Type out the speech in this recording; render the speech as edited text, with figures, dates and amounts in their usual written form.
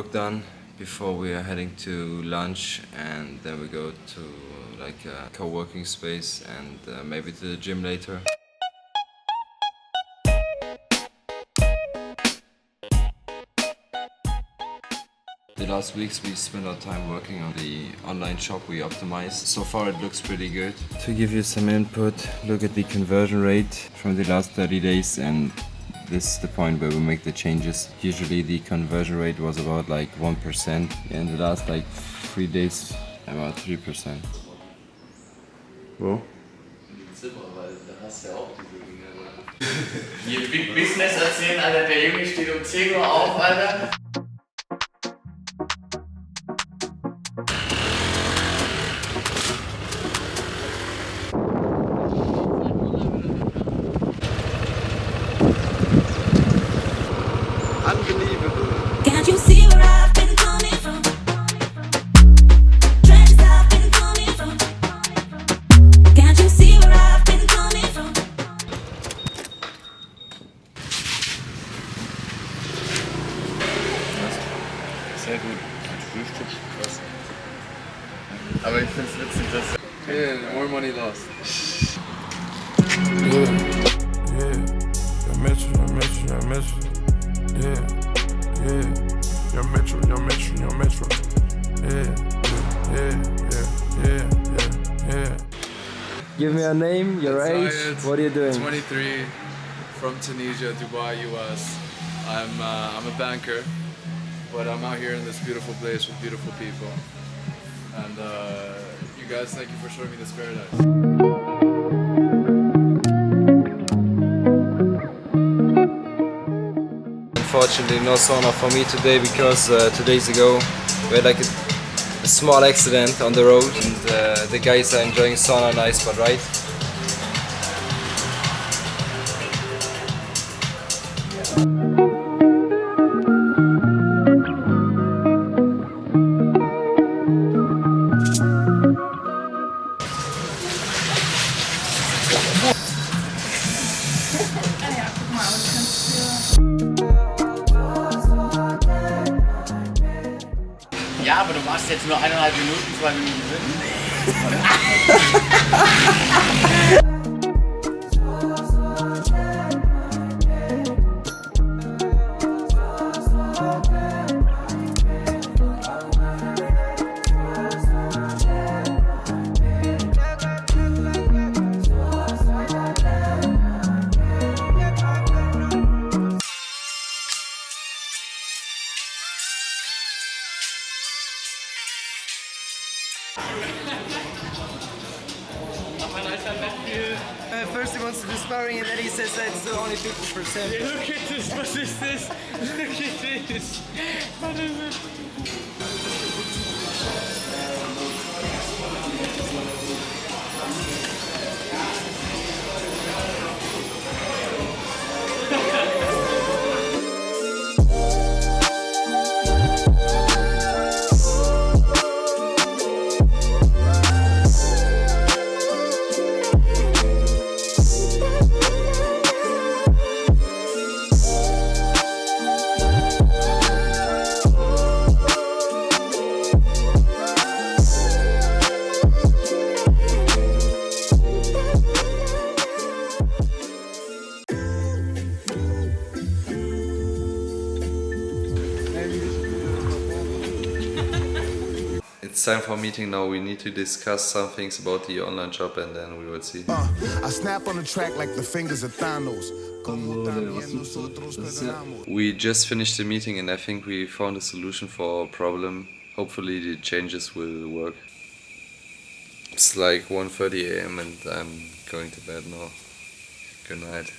work done before we are heading to lunch, and then we go to like a co-working space and maybe to the gym later. The last weeks we spent our time working on the online shop we optimized. So far it looks pretty good. To give you some input, look at the conversion rate from the last 30 days, and this is the point where we make the changes. Usually the conversion rate was about like 1%. In the last like 3 days about 3%. Wo? Zimmer, weil da hast du ja auch diese Dinge. Hier Big Business erzählen, Alter, der Junge steht um 10 Uhr auf, Alter. Unbelievable. Can't you see where I've been coming from? Trenches I've been coming from. Can't you see where I've been coming from? Sehr gut. Frühstück. Krass. Aber ich find's witzig, dass... Yeah, more money lost. Yeah, your metro, your metro, your metro. Yeah, yeah, your metro, your metro, your metro. Yeah, yeah, yeah, yeah, yeah, yeah. Give me a name, your age, what are you doing? 23, from Tunisia, Dubai, US. I'm a banker, but I'm out here in this beautiful place with beautiful people. And you guys, thank you for showing me this paradise. Unfortunately no sauna for me today because 2 days ago we had like a small accident on the road, and the guys are enjoying sauna, nice but right. Ja, aber du machst jetzt nur 1,5 Minuten, 2 Minuten Sinn. First he wants to do sparring, and then he says that it's only 50%. Look at this, what is this? Look at this. What is it? It's time for a meeting now. We need to discuss some things about the online shop, and then we will see. I snap on the track like the fingers of Thanos. We just finished the meeting, and I think we found a solution for our problem. Hopefully the changes will work. It's like 1:30 AM and I'm going to bed now. Good night.